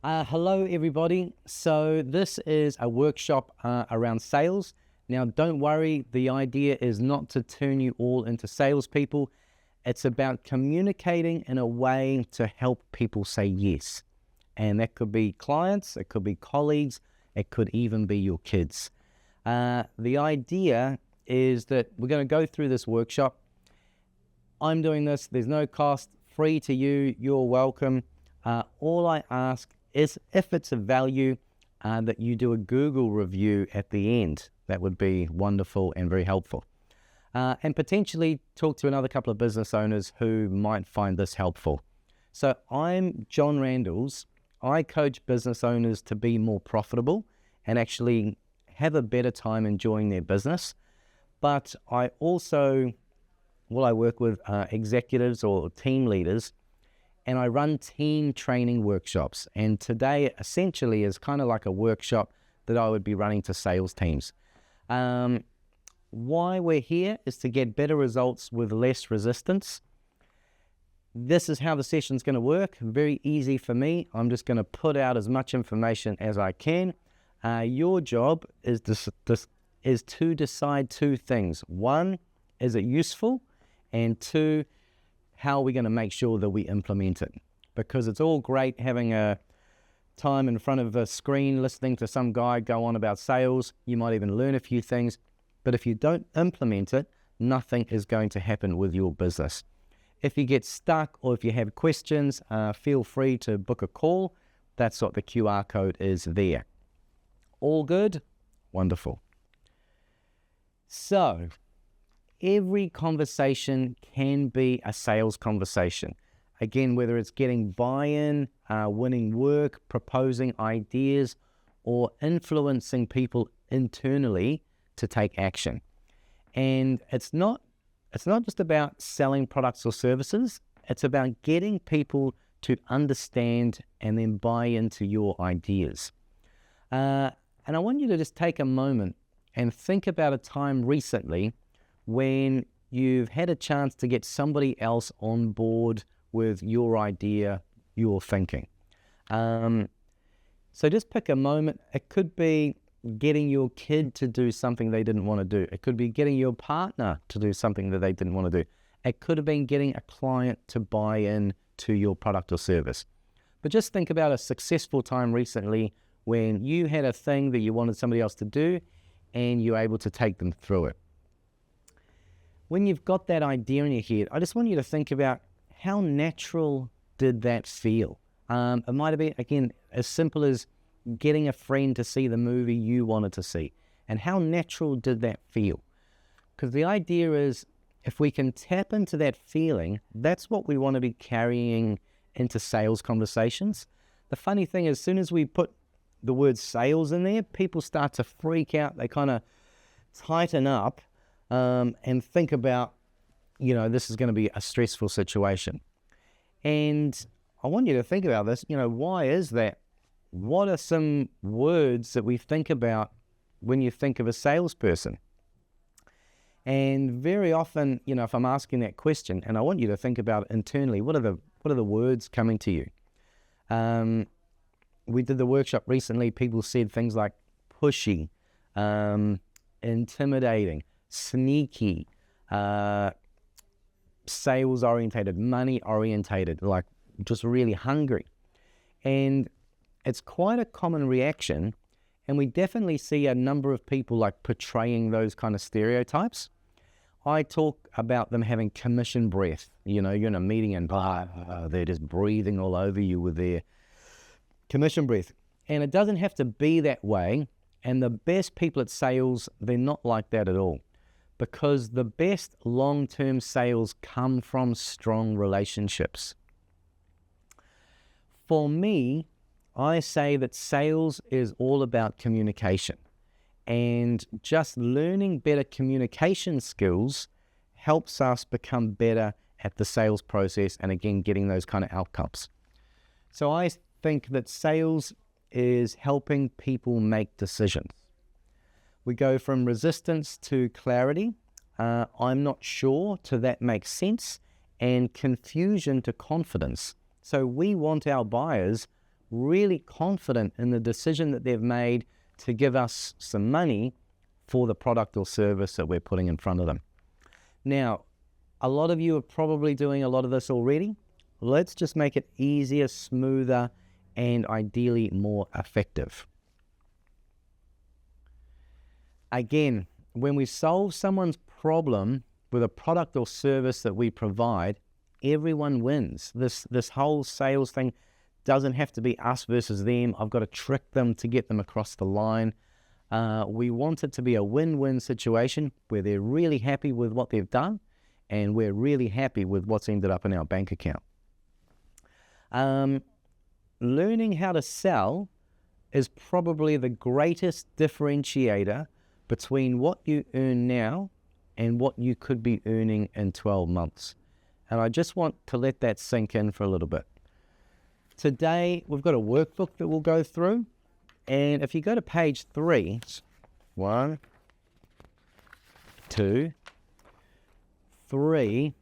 Hello, everybody. So this is a workshop around sales. Now, don't worry, the idea is not to turn you all into salespeople. It's about communicating in a way to help people say yes. And that could be clients, it could be colleagues, it could even be your kids. The idea is that we're going to go through this workshop. I'm doing this, there's no cost, free to you, you're welcome. All I ask is if it's of value, that you do a Google review at the end. That would be wonderful and very helpful. And potentially talk to another couple of business owners who might find this helpful. So I'm Jon Randles. I coach business owners to be more profitable and actually have a better time enjoying their business. But I also, I work with executives or team leaders, and I run team training workshops. And today essentially is kind of like a workshop that I would be running to sales teams. Why we're here is to get better results with less resistance. This is how the session's going to work. Very easy for me. I'm just going to put out as much information as I can. Your job is to decide two things. One, is it useful? And two, how are we going to make sure that we implement it? Because it's all great having a time in front of a screen listening to some guy go on about sales. You might even learn a few things, but if you don't implement it, nothing is going to happen with your business. If you get stuck or if you have questions, feel free to book a call. That's what the QR code is there. All good? Wonderful. So, every conversation can be a sales conversation. Again, whether it's getting buy-in, winning work, proposing ideas, or influencing people internally to take action. And it's not just about selling products or services. It's about getting people to understand and then buy into your ideas. And I want you to just take a moment and think about a time recently when you've had a chance to get somebody else on board with your idea, your thinking. So just pick a moment. It could be getting your kid to do something they didn't want to do. It could be getting your partner to do something that they didn't want to do. It could have been getting a client to buy in to your product or service. But just think about a successful time recently when you had a thing that you wanted somebody else to do and you're able to take them through it. When you've got that idea in your head, I just want you to think about how natural did that feel? It might have been, again, as simple as getting a friend to see the movie you wanted to see. And how natural did that feel? Because the idea is, if we can tap into that feeling, that's what we want to be carrying into sales conversations. The funny thing is, as soon as we put the word sales in there, people start to freak out. They kind of tighten up and think about, this is going to be a stressful situation. And I want you to think about this. Why is that? What are some words that we think about when you think of a salesperson? And very often, if I'm asking that question, and I want you to think about it internally, what are the words coming to you? We did the workshop recently. People said things like pushy, intimidating, sneaky, sales-orientated, money-orientated, like just really hungry. And it's quite a common reaction, and we definitely see a number of people like portraying those kind of stereotypes. I talk about them having commission breath. You're in a meeting and they're just breathing all over you with their commission breath. And it doesn't have to be that way. And the best people at sales, they're not like that at all. Because the best long-term sales come from strong relationships. For me, I say that sales is all about communication, and just learning better communication skills helps us become better at the sales process and, again, getting those kind of outcomes. So I think that sales is helping people make decisions. We go from resistance to clarity. I'm not sure to that makes sense, and confusion to confidence. So we want our buyers really confident in the decision that they've made to give us some money for the product or service that we're putting in front of them. Now, a lot of you are probably doing a lot of this already. Let's just make it easier, smoother, and ideally more effective. Again, when we solve someone's problem with a product or service that we provide, everyone wins. This whole sales thing doesn't have to be us versus them. I've got to trick them to get them across the line. We want it to be a win-win situation where they're really happy with what they've done and we're really happy with what's ended up in our bank account. Learning how to sell is probably the greatest differentiator between what you earn now and what you could be earning in 12 months. And I just want to let that sink in for a little bit. Today, we've got a workbook that we'll go through. And if you go to page 3, 1, 2, 3,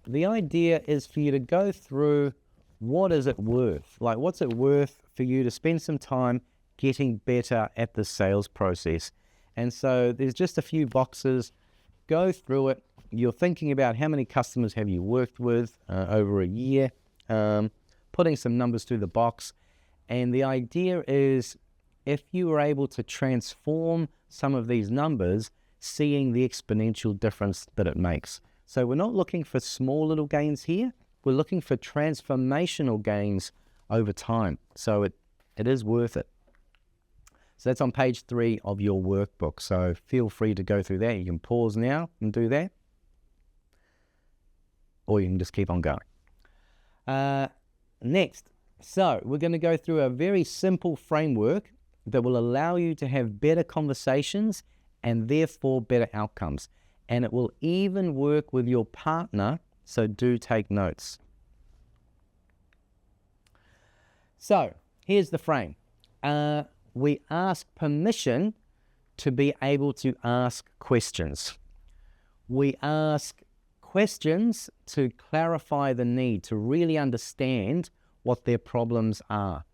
the idea is for you to go through what is it worth? Like, what's it worth for you to spend some time getting better at the sales process? And so there's just a few boxes. Go through it. You're thinking about how many customers have you worked with over a year, putting some numbers through the box. And the idea is, if you are able to transform some of these numbers, seeing the exponential difference that it makes. So we're not looking for small little gains here. We're looking for transformational gains over time. So it is worth it. So that's on page 3 of your workbook. So feel free to go through that. You can pause now and do that. Or you can just keep on going. Next, so we're going to go through a very simple framework that will allow you to have better conversations and therefore better outcomes. And it will even work with your partner, so do take notes. So here's the frame. We ask permission to be able to ask questions. We ask questions to clarify the need, to really understand what their problems are.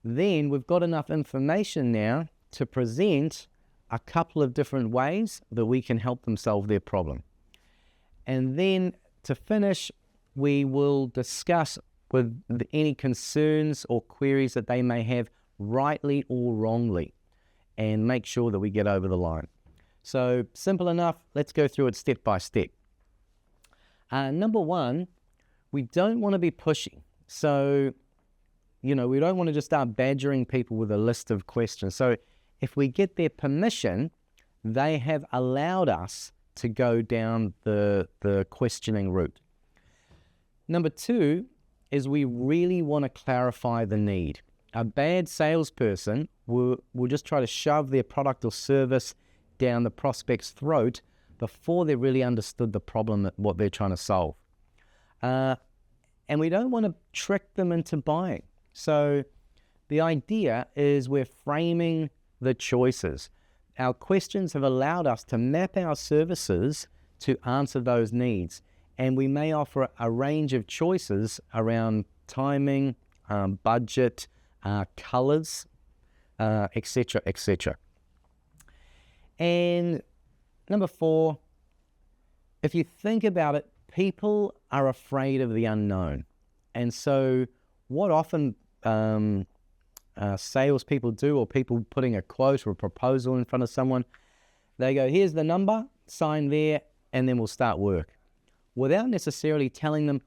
Then we've got enough information now to present a couple of different ways that we can help them solve their problem. And then to finish, we will discuss with any concerns or queries that they may have, rightly or wrongly, and make sure that we get over the line. So simple enough. Let's go through it step by step. Number 1, we don't want to be pushy. So, we don't want to just start badgering people with a list of questions. So if we get their permission, they have allowed us to go down the questioning route. Number 2 is we really want to clarify the need. A bad salesperson will just try to shove their product or service down the prospect's throat before they really understood the problem, what they're trying to solve. And we don't want to trick them into buying. So the idea is we're framing the choices. Our questions have allowed us to map our services to answer those needs. And we may offer a range of choices around timing, budget, colors, etc., etc. And number 4, if you think about it, people are afraid of the unknown. And so what often salespeople do, or people putting a quote or a proposal in front of someone, they go, here's the number, sign there, and then we'll start work, without necessarily telling them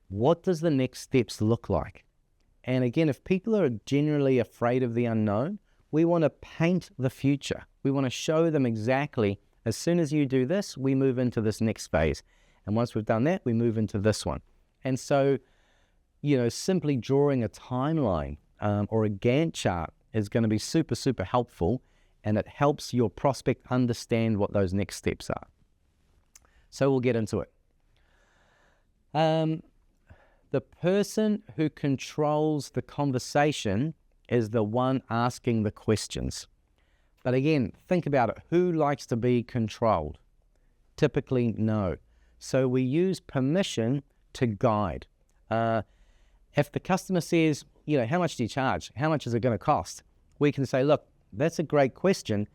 what does the next steps look like. And again, if people are generally afraid of the unknown, we want to paint the future. We want to show them exactly, as soon as you do this, we move into this next phase. And once we've done that, we move into this one. And so, simply drawing a timeline or a Gantt chart is going to be super, super helpful, and it helps your prospect understand what those next steps are. So we'll get into it. The person who controls the conversation is the one asking the questions. But again, think about it. Who likes to be controlled? Typically, no. So we use permission to guide. If the customer says, how much do you charge? How much is it going to cost? We can say, look, that's a great question.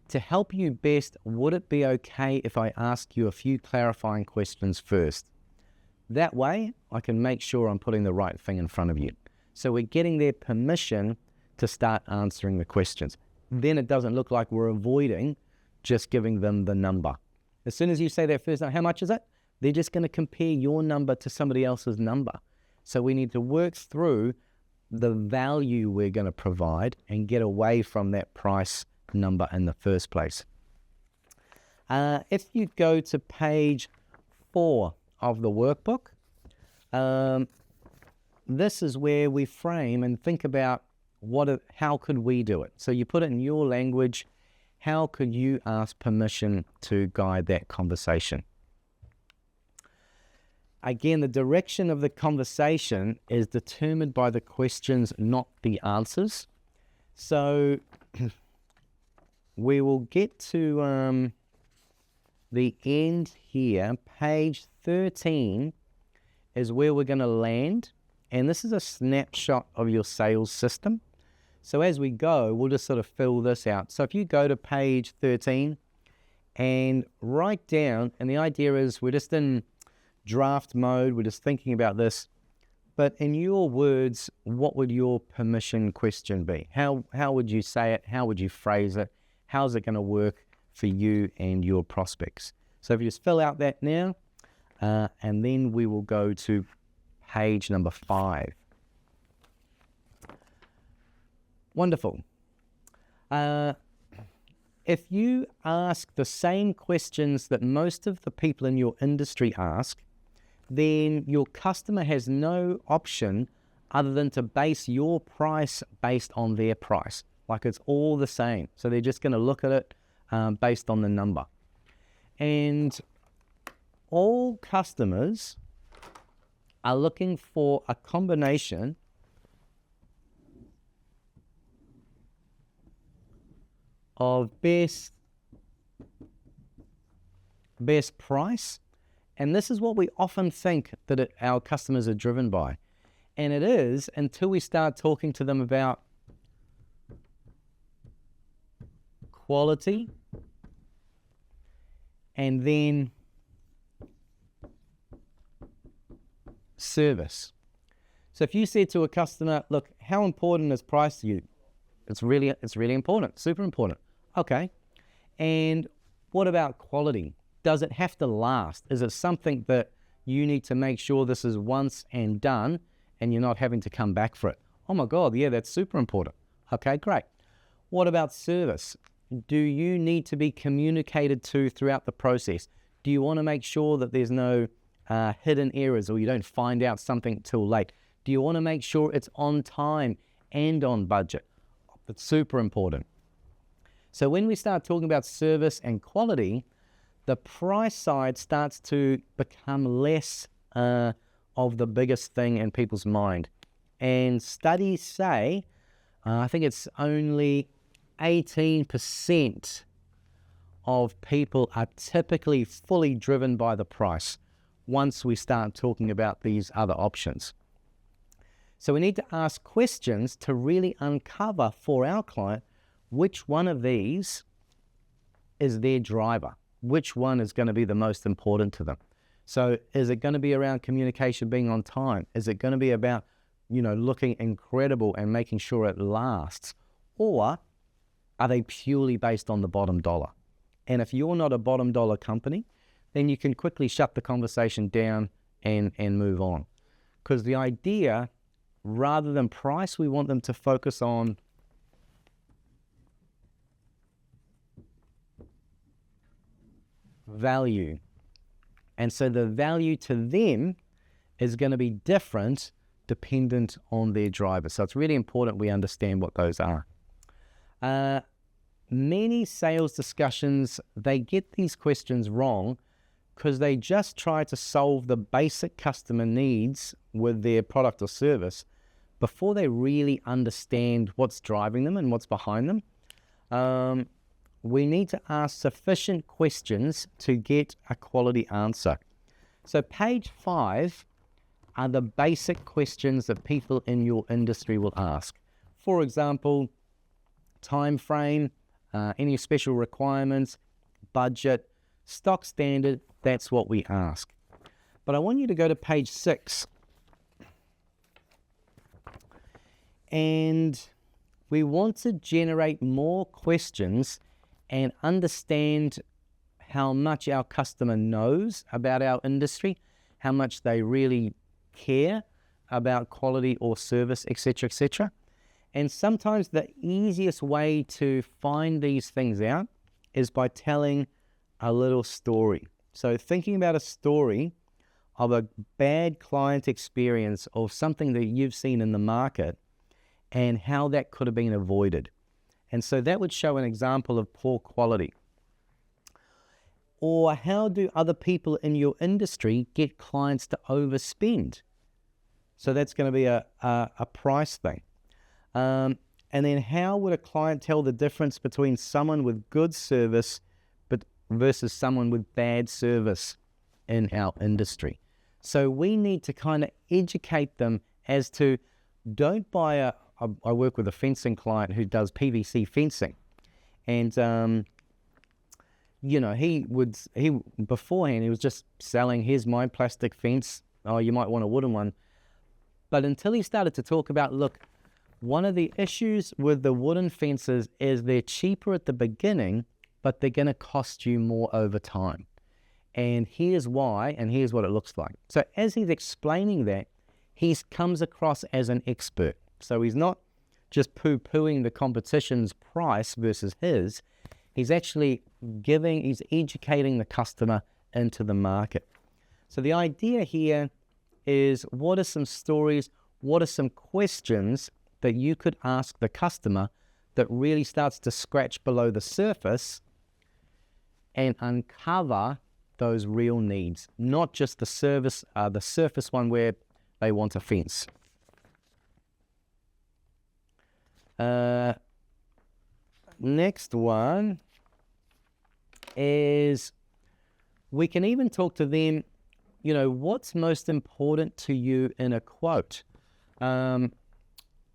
To help you best, would it be okay if I ask you a few clarifying questions first? That way, I can make sure I'm putting the right thing in front of you. So we're getting their permission to start answering the questions. Then it doesn't look like we're avoiding just giving them the number. As soon as you say that first, how much is it? They're just going to compare your number to somebody else's number. So we need to work through the value we're going to provide and get away from that price number in the first place. If you go to page 4 of the workbook, this is where we frame and think about how could we do it. So you put it in your language. How could you ask permission to guide that conversation? Again, the direction of the conversation is determined by the questions, not the answers. So we will get to the end here. Page 13 is where we're going to land. And this is a snapshot of your sales system. So as we go, we'll just sort of fill this out. So if you go to page 13 and write down, and the idea is we're just in draft mode, we're just thinking about this, but in your words, what would your permission question be? How would you say it? How would you phrase it? How's it going to work for you and your prospects? So if you just fill out that now, and then we will go to page number 5. Wonderful. If you ask the same questions that most of the people in your industry ask, then your customer has no option other than to base your price based on their price. Like it's all the same. So they're just going to look at it based on the number. And all customers are looking for a combination of best price. And this is what we often think that our customers are driven by. And it is until we start talking to them about quality and then service. So if you said to a customer, look, how important is price to you? It's really important, super important. Okay. And what about quality? Does it have to last? Is it something that you need to make sure this is once and done and you're not having to come back for it? Oh my God, yeah, that's super important. Okay, great. What about service? Do you need to be communicated to throughout the process? Do you want to make sure that there's no hidden errors or you don't find out something till late? Do you want to make sure it's on time and on budget? That's super important. So when we start talking about service and quality, the price side starts to become less of the biggest thing in people's mind. And studies say, I think it's only 18% of people are typically fully driven by the price once we start talking about these other options. So we need to ask questions to really uncover for our client which one of these is their driver, which one is going to be the most important to them. So is it going to be around communication being on time? Is it going to be about, looking incredible and making sure it lasts? Or are they purely based on the bottom dollar? And if you're not a bottom dollar company, then you can quickly shut the conversation down and move on. Because the idea, rather than price, we want them to focus on value. And so the value to them is going to be different dependent on their driver. So it's really important we understand what those are. Many sales discussions, they get these questions wrong because they just try to solve the basic customer needs with their product or service before they really understand what's driving them and what's behind them. We need to ask sufficient questions to get a quality answer. So page 5 are the basic questions that people in your industry will ask. For example, time frame, any special requirements, budget, stock standard, that's what we ask. But I want you to go to page 6. And we want to generate more questions and understand how much our customer knows about our industry, how much they really care about quality or service, etc., etc. And sometimes the easiest way to find these things out is by telling a little story. So thinking about a story of a bad client experience or something that you've seen in the market and how that could have been avoided. And so that would show an example of poor quality. Or how do other people in your industry get clients to overspend? So that's going to be a price thing. And then how would a client tell the difference between someone with good service versus someone with bad service in our industry? So we need to kind of educate them as to, don't buy I work with a fencing client who does PVC fencing. And, he beforehand, he was just selling, here's my plastic fence. Oh, you might want a wooden one. But until he started to talk about, look, one of the issues with the wooden fences is they're cheaper at the beginning, but they're going to cost you more over time. And here's why, and here's what it looks like. So as he's explaining that, he comes across as an expert. So he's not just poo-pooing the competition's price versus his. He's actually he's educating the customer into the market. So the idea here is, what are some stories, what are some questions that you could ask the customer that really starts to scratch below the surface and uncover those real needs, not just the surface one where they want a fence. Next one is, we can even talk to them, what's most important to you in a quote?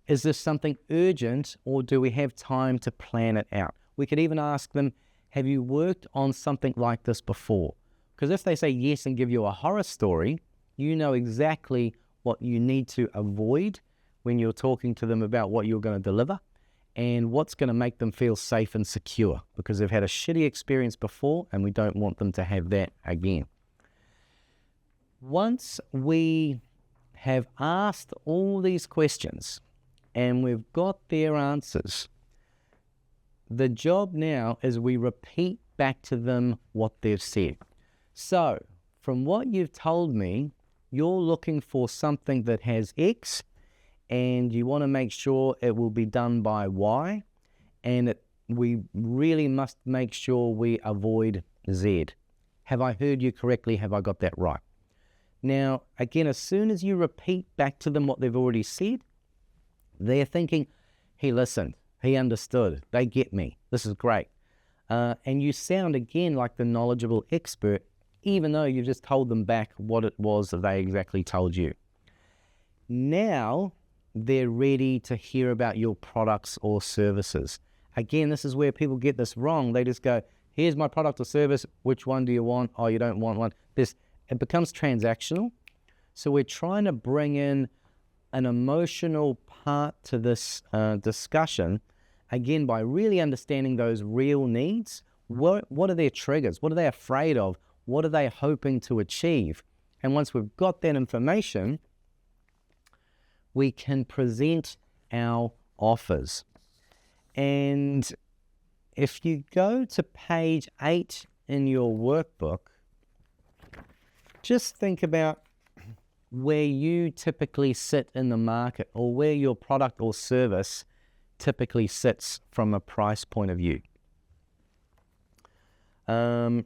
Is this something urgent, or do we have time to plan it out? We could even ask them, have you worked on something like this before? Because if they say yes and give you a horror story, you know exactly what you need to avoid when you're talking to them about what you're going to deliver and what's going to make them feel safe and secure, because they've had a shitty experience before and we don't want them to have that again. Once we have asked all these questions and we've got their answers, the job now is we repeat back to them what they've said. So from what you've told me, you're looking for something that has X, and you want to make sure it will be done by Y, and we really must make sure we avoid Z. Have I heard you correctly? Have I got that right? Now, again, as soon as you repeat back to them what they've already said, they're thinking, he listened, he understood, they get me, this is great. And you sound again like the knowledgeable expert, even though you've just told them back what it was that they exactly told you. Now they're ready to hear about your products or services. Again, this is where people get this wrong. They just go, here's my product or service, which one do you want? Oh, you don't want one. It becomes transactional. So we're trying to bring in an emotional part to this discussion, again, by really understanding those real needs. What are their triggers? What are they afraid of? What are they hoping to achieve? And once we've got that information, we can present our offers. And if you go to page 8 in your workbook, just think about where you typically sit in the market, or where your product or service typically sits from a price point of view. And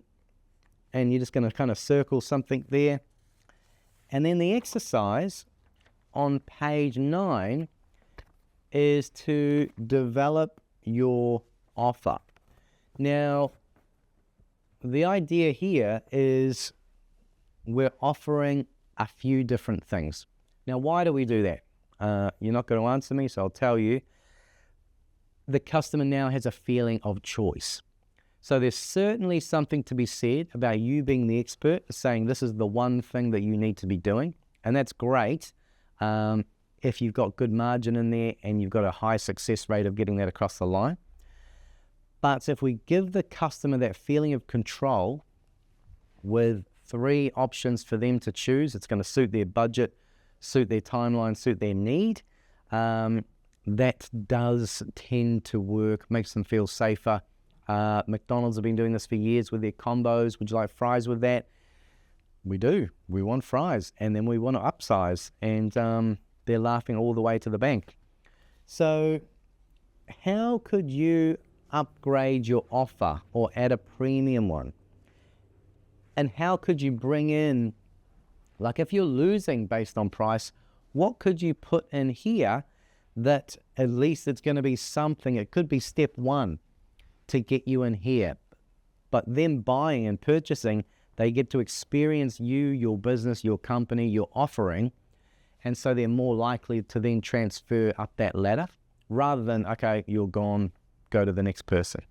you're just going to kind of circle something there. And then the exercise on page 9 is to develop your offer. Now, the idea here is we're offering a few different things. Now, why do we do that? You're not going to answer me, so I'll tell you. The customer now has a feeling of choice. So there's certainly something to be said about you being the expert, saying this is the one thing that you need to be doing. And that's great if you've got good margin in there and you've got a high success rate of getting that across the line. But if we give the customer that feeling of control with 3 options for them to choose, it's going to suit their budget, suit their timeline, suit their need. That does tend to work, makes them feel safer. McDonald's have been doing this for years with their combos. Would you like fries with that? We do. We want fries, and then we want to upsize, and they're laughing all the way to the bank. So how could you upgrade your offer or add a premium one? And how could you bring in, like if you're losing based on price, what could you put in here that at least it's going to be something? It could be step 1 to get you in here. But them buying and purchasing, they get to experience you, your business, your company, your offering. And so they're more likely to then transfer up that ladder rather than, okay, you're gone, go to the next person.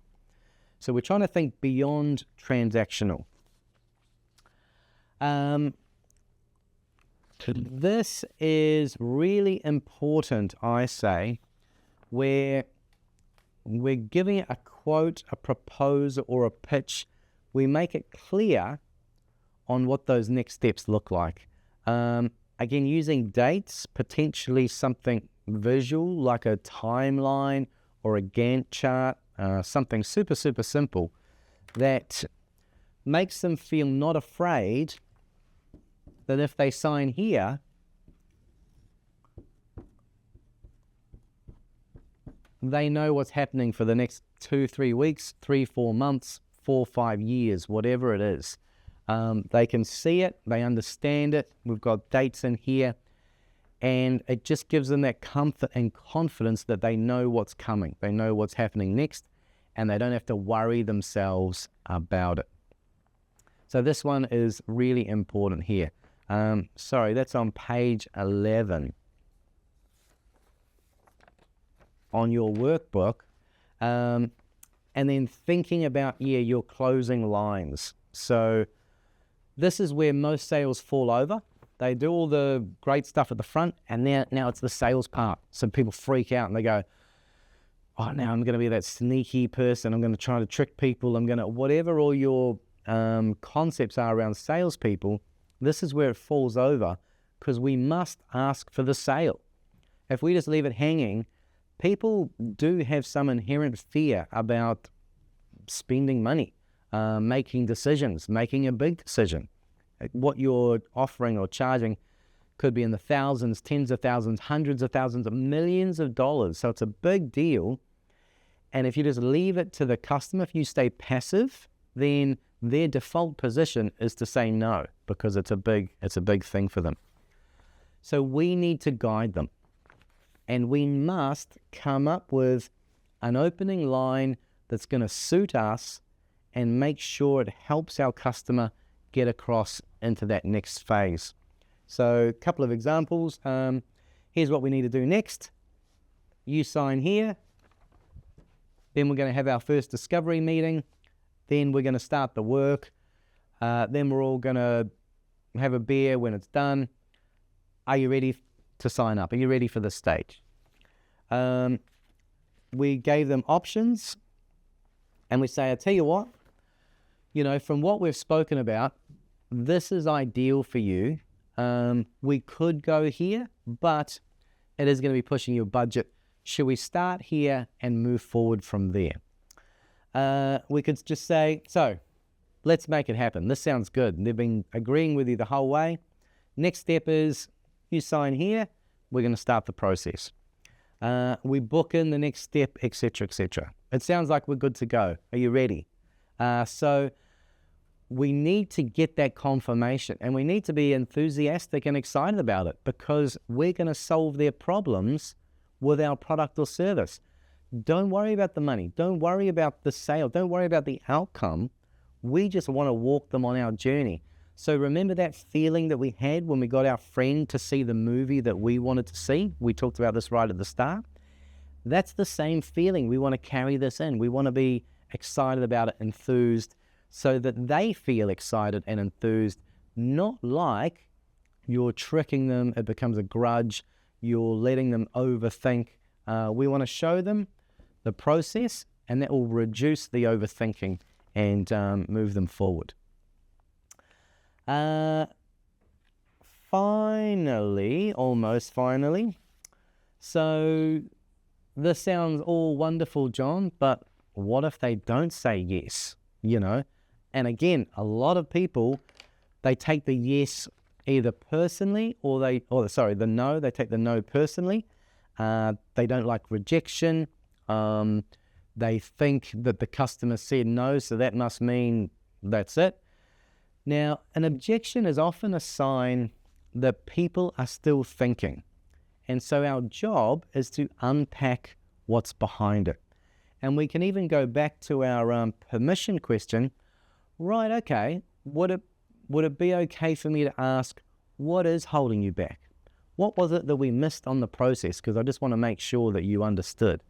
So we're trying to think beyond transactional. This is really important, I say, where we're giving it a quote, a proposal, or a pitch. We make it clear on what those next steps look like. Again, using dates, potentially something visual like a timeline or a Gantt chart, something super, super simple that makes them feel not afraid that if they sign here, they know what's happening for the next 2-3 weeks, 3-4 months, 4-5 years, whatever it is. They can see it, they understand it. We've got dates in here, and it just gives them that comfort and confidence that they know what's coming. They know what's happening next, and they don't have to worry themselves about it. So this one is really important here. Sorry, that's on page 11 on your workbook. And then thinking about, your closing lines. So this is where most sales fall over. They do all the great stuff at the front, and now it's the sales part. So people freak out and they go, oh, now I'm going to be that sneaky person. I'm going to try to trick people. I'm going to, whatever all your concepts are around salespeople, this is where it falls over, because we must ask for the sale. If we just leave it hanging, people do have some inherent fear about spending money, making decisions, making a big decision. What you're offering or charging could be in the thousands, tens of thousands, hundreds of thousands, millions of dollars. So it's a big deal. And if you just leave it to the customer, if you stay passive, then their default position is to say no, because it's a big thing for them. So we need to guide them, and we must come up with an opening line that's going to suit us and make sure it helps our customer get across into that next phase. So a couple of examples. Here's what we need to do next. You sign here. Then we're going to have our first discovery meeting. Then we're going to start the work. Then we're all going to have a beer when it's done. Are you ready to sign up? Are you ready for this stage? We gave them options, and we say, I tell you what, from what we've spoken about, this is ideal for you. We could go here, but it is going to be pushing your budget. Should we start here and move forward from there? We could just say, so let's make it happen. This sounds good. They've been agreeing with you the whole way. Next step is you sign here. We're going to start the process. We book in the next step, etc., etc. It sounds like we're good to go. Are you ready? So we need to get that confirmation, and we need to be enthusiastic and excited about it, because we're going to solve their problems with our product or service. Don't worry about the money. Don't worry about the sale. Don't worry about the outcome. We just want to walk them on our journey. So remember that feeling that we had when we got our friend to see the movie that we wanted to see? We talked about this right at the start. That's the same feeling. We want to carry this in. We want to be excited about it, enthused, so that they feel excited and enthused, not like you're tricking them, it becomes a grudge, you're letting them overthink. We want to show them the process, and that will reduce the overthinking and move them forward. Finally, almost finally, so this sounds all wonderful, John, but what if they don't say yes, And again, a lot of people, they take the yes either personally the no, they take the no personally. They don't like rejection. They think that the customer said no, so that must mean that's it. Now, an objection is often a sign that people are still thinking. And so our job is to unpack what's behind it. And we can even go back to our permission question. Right, okay, would it be okay for me to ask, what is holding you back? What was it that we missed on the process? Because I just want to make sure that you understood.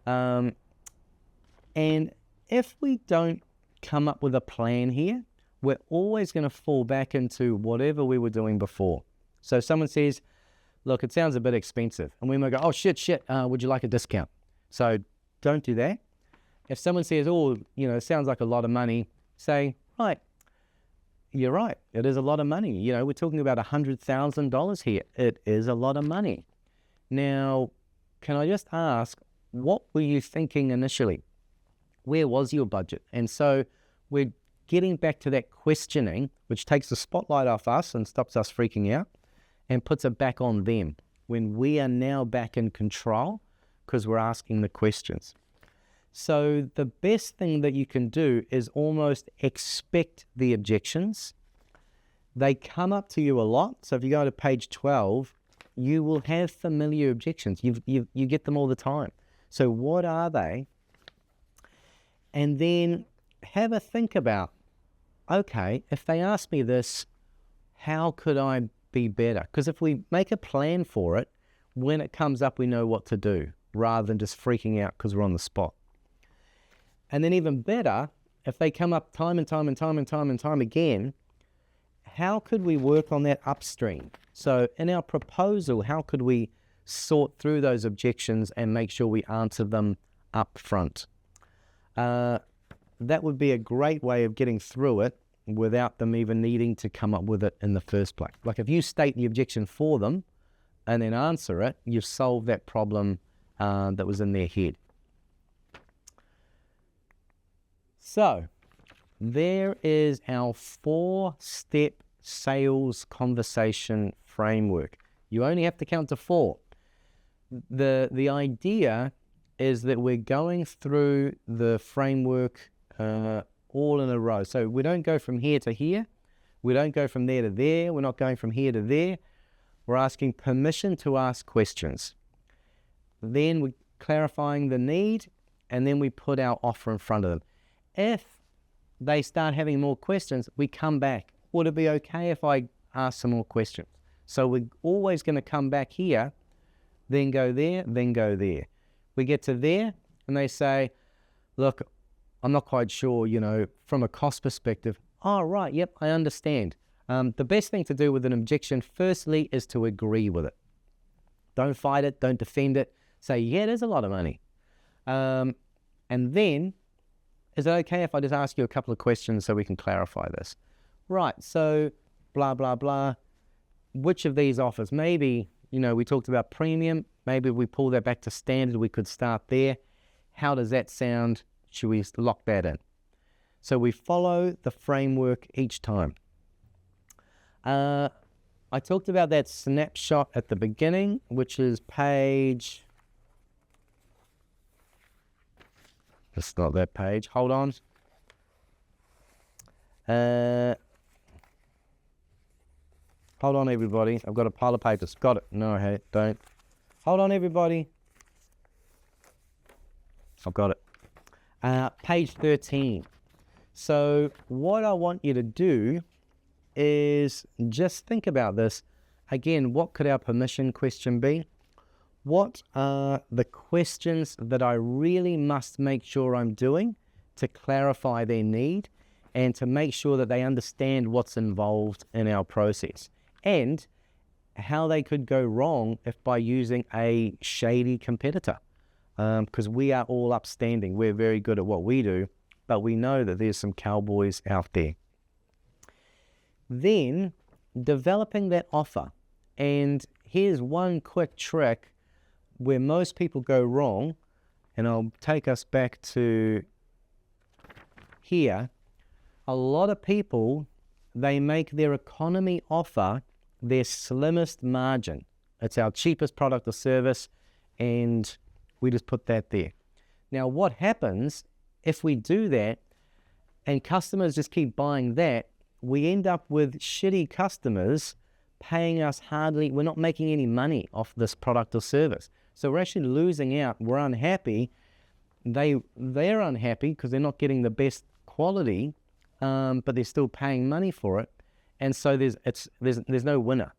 And if we don't come up with a plan here, we're always going to fall back into whatever we were doing before. So someone says, look, it sounds a bit expensive. And we might go, oh, shit, would you like a discount? So don't do that. If someone says, oh, it sounds like a lot of money, say, right, you're right. It is a lot of money. We're talking about $100,000 here. It is a lot of money. Now, can I just ask, what were you thinking initially? Where was your budget? And so we're getting back to that questioning, which takes the spotlight off us and stops us freaking out and puts it back on them when we are now back in control because we're asking the questions. So the best thing that you can do is almost expect the objections. They come up to you a lot. So if you go to page 12, you will have familiar objections. You get them all the time. So what are they? And then have a think about, okay, if they ask me this, how could I be better? Because if we make a plan for it, when it comes up, we know what to do rather than just freaking out because we're on the spot. And then even better, if they come up time and time again, how could we work on that upstream? So in our proposal, how could we sort through those objections and make sure we answer them up front? That would be a great way of getting through it without them even needing to come up with it in the first place. Like if you state the objection for them and then answer it, you've solved that problem that was in their head. So there is our 4-step sales conversation framework. You only have to count to 4. The idea is that we're going through the framework all in a row. So we don't go from here to here. We don't go from there to there. We're not going from here to there. We're asking permission to ask questions. Then we're clarifying the need, and then we put our offer in front of them. If they start having more questions, we come back. Would it be okay if I ask some more questions? So we're always going to come back here, then go there, then go there. We get to there, and they say, look, I'm not quite sure, from a cost perspective. Oh, right, yep, I understand. The best thing to do with an objection, firstly, is to agree with it. Don't fight it, don't defend it. Say, yeah, it is a lot of money. And then, is it okay if I just ask you a couple of questions so we can clarify this? Right, so blah, blah, blah. Which of these offers? Maybe, we talked about premium. Maybe we pull that back to standard. We could start there. How does that sound? Should we lock that in? So we follow the framework each time. I talked about that snapshot at the beginning, which is page... It's not that page. Hold on. Hold on, everybody. I've got a pile of papers. Got it. No, hey, don't. Hold on, everybody. I've got it. Page 13. So what I want you to do is just think about this. Again, what could our permission question be? What are the questions that I really must make sure I'm doing to clarify their need and to make sure that they understand what's involved in our process and how they could go wrong if by using a shady competitor? Because we are all upstanding. We're very good at what we do, but we know that there's some cowboys out there. Then developing that offer. And here's one quick trick where most people go wrong, and I'll take us back to here. A lot of people, they make their economy offer their slimmest margin. It's our cheapest product or service, and we just put that there. Now, what happens if we do that and customers just keep buying that? We end up with shitty customers paying us hardly, we're not making any money off this product or service. So we're actually losing out. We're unhappy. They're unhappy because they're not getting the best quality, but they're still paying money for it. And so there's no winner.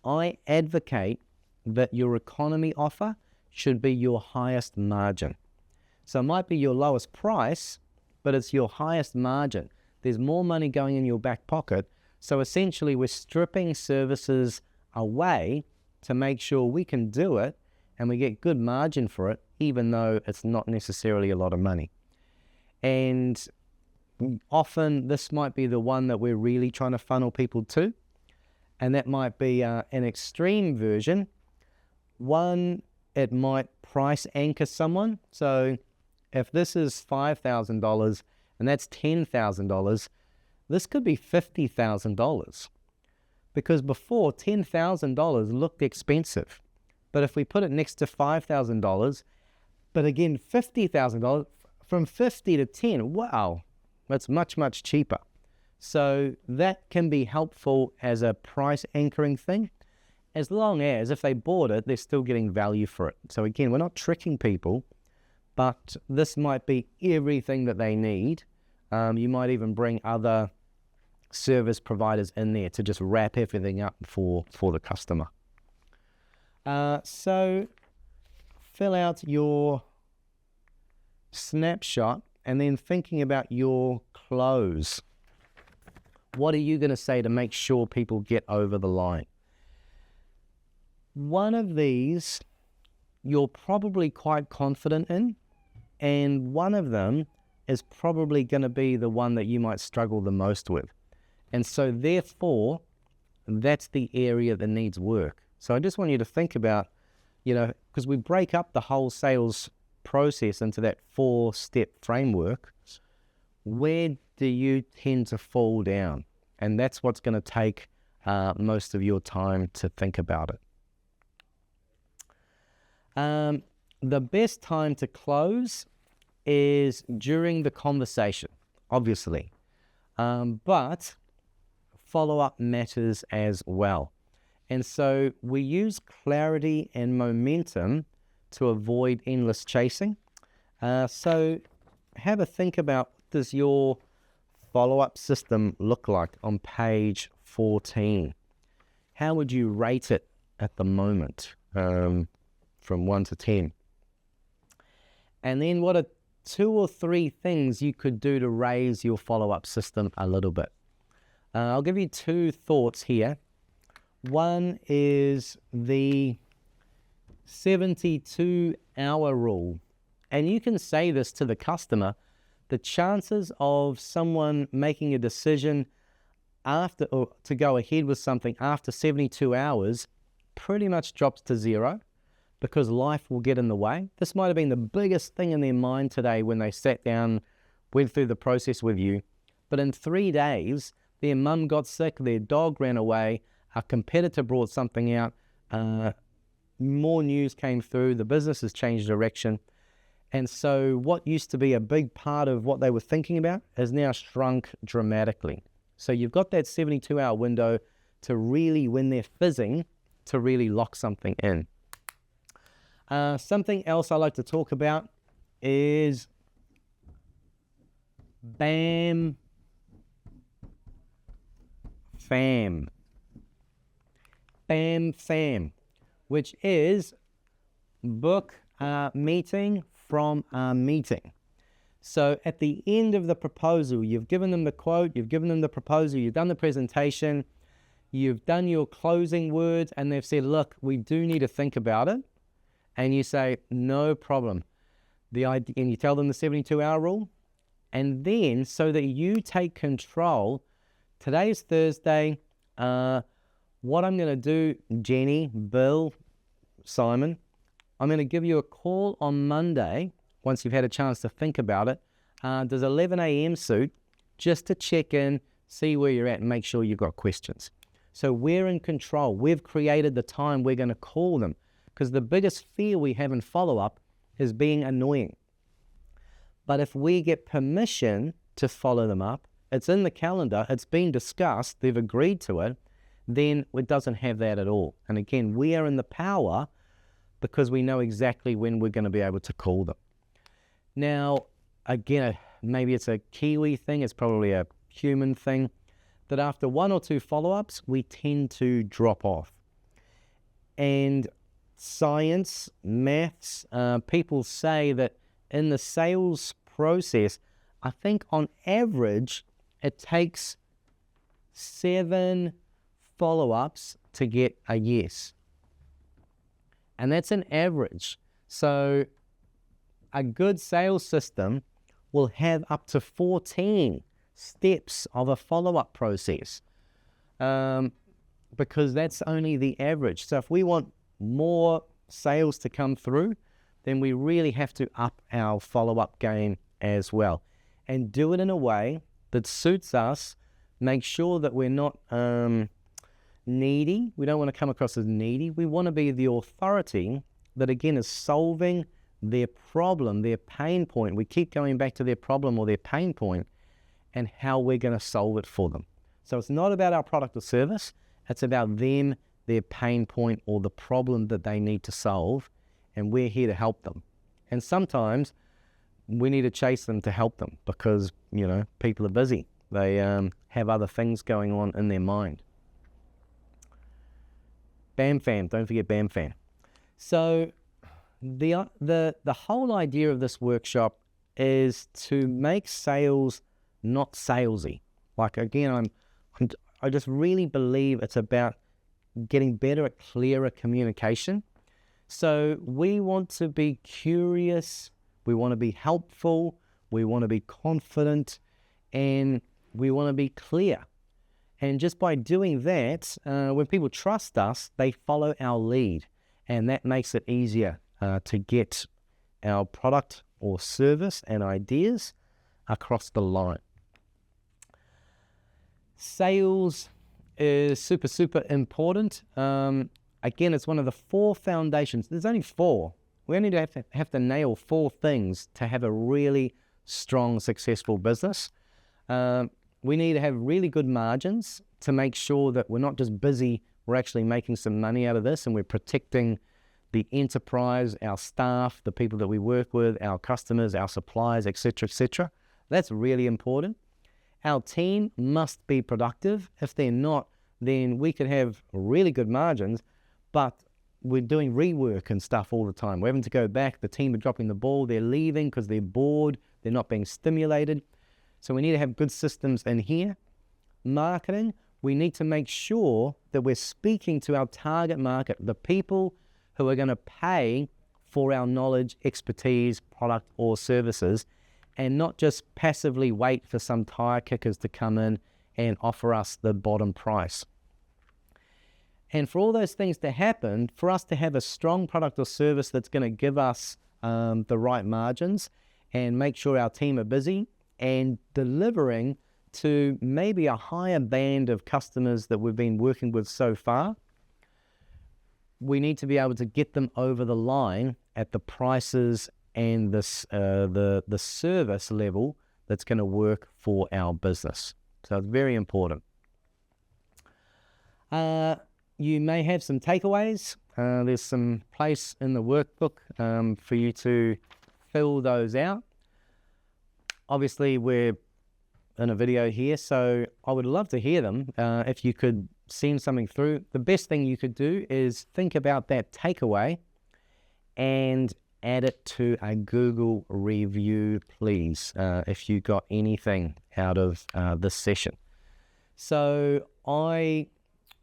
I advocate that your economy offer should be your highest margin. So it might be your lowest price, but it's your highest margin. There's more money going in your back pocket. So essentially we're stripping services away to make sure we can do it and we get good margin for it, even though it's not necessarily a lot of money. And often this might be the one that we're really trying to funnel people to, and that might be an extreme version. One, it might price anchor someone. So if this is $5,000 and that's $10,000, this could be $50,000, because before $10,000 looked expensive. But if we put it next to $5,000, but again, $50,000, from 50 to 10, wow, that's much, much cheaper. So that can be helpful as a price anchoring thing, as long as if they bought it, they're still getting value for it. So again, we're not tricking people, but this might be everything that they need. You might even bring other service providers in there to just wrap everything up for the customer. So fill out your snapshot and then thinking about your close. What are you going to say to make sure people get over the line? One of these you're probably quite confident in, and one of them is probably going to be the one that you might struggle the most with. And so therefore, that's the area that needs work. So I just want you to think about, because we break up the whole sales process into that 4-step framework, where do you tend to fall down? And that's what's going to take most of your time to think about it. The best time to close is during the conversation, obviously. But follow-up matters as well. And so we use clarity and momentum to avoid endless chasing. So have a think about, what does your follow-up system look like on page 14? How would you rate it at the moment from 1 to 10? And then what are 2 or 3 things you could do to raise your follow-up system a little bit? I'll give you 2 thoughts here. One is the 72-hour rule. And you can say this to the customer. The chances of someone making a decision after, or to go ahead with something after 72 hours pretty much drops to 0, because life will get in the way. This might have been the biggest thing in their mind today when they sat down, went through the process with you. But in 3 days, their mum got sick, their dog ran away, a competitor brought something out, more news came through, the business has changed direction. And so what used to be a big part of what they were thinking about has now shrunk dramatically. So you've got that 72-hour window to really, when they're fizzing, to really lock something in. Something else I like to talk about is BAM FAM. BAM FAM, which is book a meeting from a meeting. So at the end of the proposal, you've given them the quote, you've given them the proposal, you've done the presentation, you've done your closing words, and they've said, look, we do need to think about it. And you say, no problem. And you tell them the 72-hour rule. And then, so that you take control, today is Thursday. What I'm going to do, Jenny, Bill, Simon, I'm going to give you a call on Monday, once you've had a chance to think about it. Does 11 a.m. suit, just to check in, see where you're at, and make sure you've got questions. So we're in control. We've created the time we're going to call them, because the biggest fear we have in follow-up is being annoying. But if we get permission to follow them up, it's in the calendar, it's been discussed, they've agreed to it, then it doesn't have that at all. And again, we are in the power because we know exactly when we're going to be able to call them. Now, again, maybe it's a Kiwi thing, it's probably a human thing, that after one or two follow-ups, we tend to drop off. And science, maths, people say that in the sales process, I think on average, it takes 7 follow-ups to get a yes. And that's an average. So a good sales system will have up to 14 steps of a follow-up process, because that's only the average. So if we want more sales to come through, then we really have to up our follow-up game as well, and do it in a way that suits us. Make sure that we're not needy. We don't want to come across as needy. We want to be the authority that, again, is solving their problem, their pain point. We keep going back to their problem or their pain point and how we're going to solve it for them. So it's not about our product or service. It's about them, their pain point, or the problem that they need to solve, and we're here to help them. And sometimes we need to chase them to help them because, people are busy. They have other things going on in their mind. BAM FAM, don't forget BAM FAM. So the whole idea of this workshop is to make sales not salesy. Like, again, I just really believe it's about getting better at clearer communication. So we want to be curious, we want to be helpful, we want to be confident, and we want to be clear. And just by doing that, when people trust us, they follow our lead, and that makes it easier to get our product or service and ideas across the line. Sales is super, super important. Again, it's one of the 4 foundations. There's only 4. We only have to nail 4 things to have a really strong, successful business. We need to have really good margins to make sure that we're not just busy, we're actually making some money out of this, and we're protecting the enterprise, our staff, the people that we work with, our customers, our suppliers, etc., etc. That's really important. Our team must be productive. If they're not, then we could have really good margins, but we're doing rework and stuff all the time. We're having to go back. The team are dropping the ball. They're leaving because they're bored. They're not being stimulated. So we need to have good systems in here. Marketing, we need to make sure that we're speaking to our target market, the people who are going to pay for our knowledge, expertise, product, or services, and not just passively wait for some tire kickers to come in and offer us the bottom price. And for all those things to happen, for us to have a strong product or service that's going to give us the right margins and make sure our team are busy and delivering to maybe a higher band of customers that we've been working with so far, we need to be able to get them over the line at the prices and the service level that's going to work for our business. So it's very important. You may have some takeaways. There's some place in the workbook for you to fill those out. Obviously, we're in a video here, so I would love to hear them. If you could send something through, the best thing you could do is think about that takeaway and add it to a Google review, please, if you got anything out of this session. So I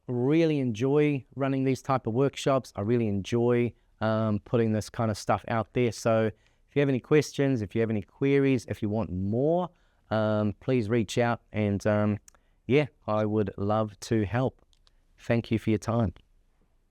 really enjoy running these type of workshops. I really enjoy putting this kind of stuff out there. So if you have any questions, if you have any queries, if you want more, please reach out, and yeah, I would love to help. Thank you for your time.